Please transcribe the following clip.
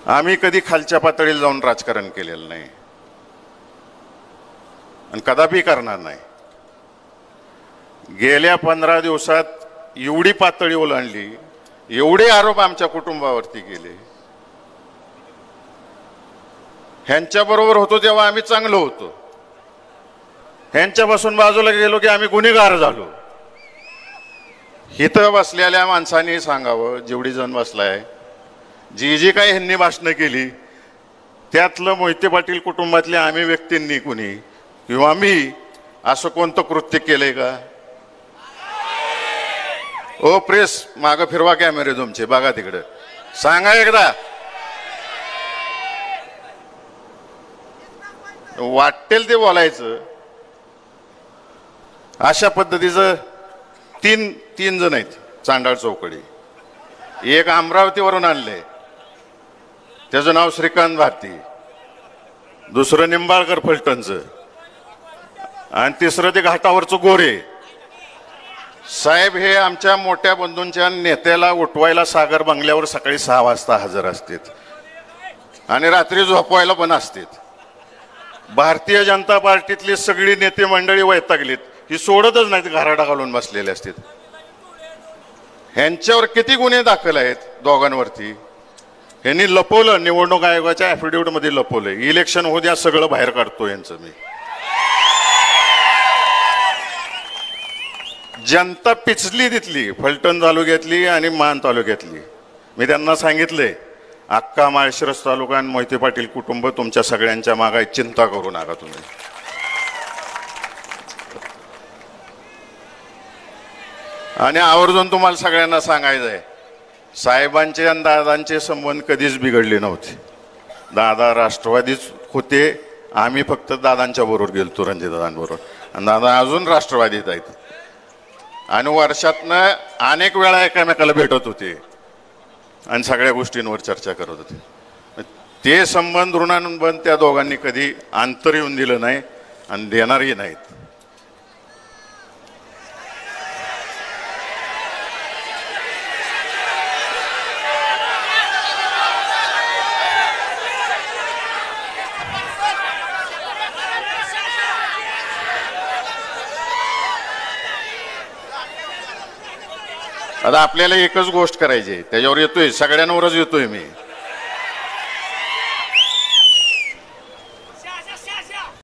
आम्ही कधी खालच्या पातळीला जाऊन राजकारण केलेलं नाही आणि कदापि करणार नाही. गेल्या 15 दिवसात एवढी पातळी ओलांडली, एवढे आरोप आमच्या कुटुंबावरती केले. ह्यांच्याबरोबर होतो तेव्हा आम्ही चांगलो होतो, ह्यांच्यापासून बाजूला गेलो की आम्ही गुन्हेगार झालो. इथं बसलेल्या माणसांनी सांगावं, जेवढी जण बसलाय, जी जी काही ह्यांनी भाषणं केली त्यातलं मोहिते पाटील कुटुंबातल्या आम्ही व्यक्तींनी कुणी किंवा मी असं कोणतं कृत्य केलंय का? ओ प्रेस, मागं फिरवा कॅमेरे तुमचे, बघा तिकडे, सांगा एकदा. वाटेल ते बोलायचं. अशा पद्धतीचं तीन जण आहेत चांडाळ चौकडी. एक अमरावतीवरून आणले, त्याचं नाव श्रीकांत भारती, दुसरं निंबाळकर फलटणचं, आणि तिसरं ते घाटावरचं गोरे साहेब. हे आमच्या मोठ्या बंधूंच्या नेत्याला उठवायला सागर बंगल्यावर सकाळी 6 वाजता हजर असतात आणि रात्री झोपवायला पण असतात. भारतीय जनता पार्टीतली सगळी नेते मंडळी वैतागलीत, ही सोडतच नाहीत, घराडा घालून बसलेले असतात. ह्यांच्यावर किती गुन्हे दाखल आहेत दोघांवरती. ह्यांनी लपवलं, निवडणूक आयोगाच्या ऍफिडेव्हिट मध्ये लपवलंय. इलेक्शन होऊ द्या, सगळं बाहेर काढतो यांचं मी. जनता पिचली तिथली, फलटण तालुक्यातली आणि मान तालुक्यातली. मी त्यांना सांगितलंय, अख्खा माळशिरस तालुका आणि मोहिते पाटील कुटुंब तुमच्या सगळ्यांच्या मागे, चिंता करू नका तुम्ही. आणि आवर्जून तुम्हाला सगळ्यांना सांगायचं आहे, साहेबांचे आणि दादांचे संबंध कधीच बिघडले नव्हते. दादा राष्ट्रवादीच होते, आम्ही फक्त दादांच्या बरोबर गेलतो, रणजितदादांबरोबर, आणि दादा अजून राष्ट्रवादीत आहेत. आणि वर्षातनं अनेक वेळा एकमेकाला भेटत होते आणि सगळ्या गोष्टींवर चर्चा करत होते. ते संबंध ऋणानुबंध त्या दोघांनी कधी अंतर येऊन दिलं नाही आणि देणारही नाहीत. आता आपल्याला एकच गोष्ट करायची, त्याच्यावर येतोय, सगळ्यांवरच येतोय मी.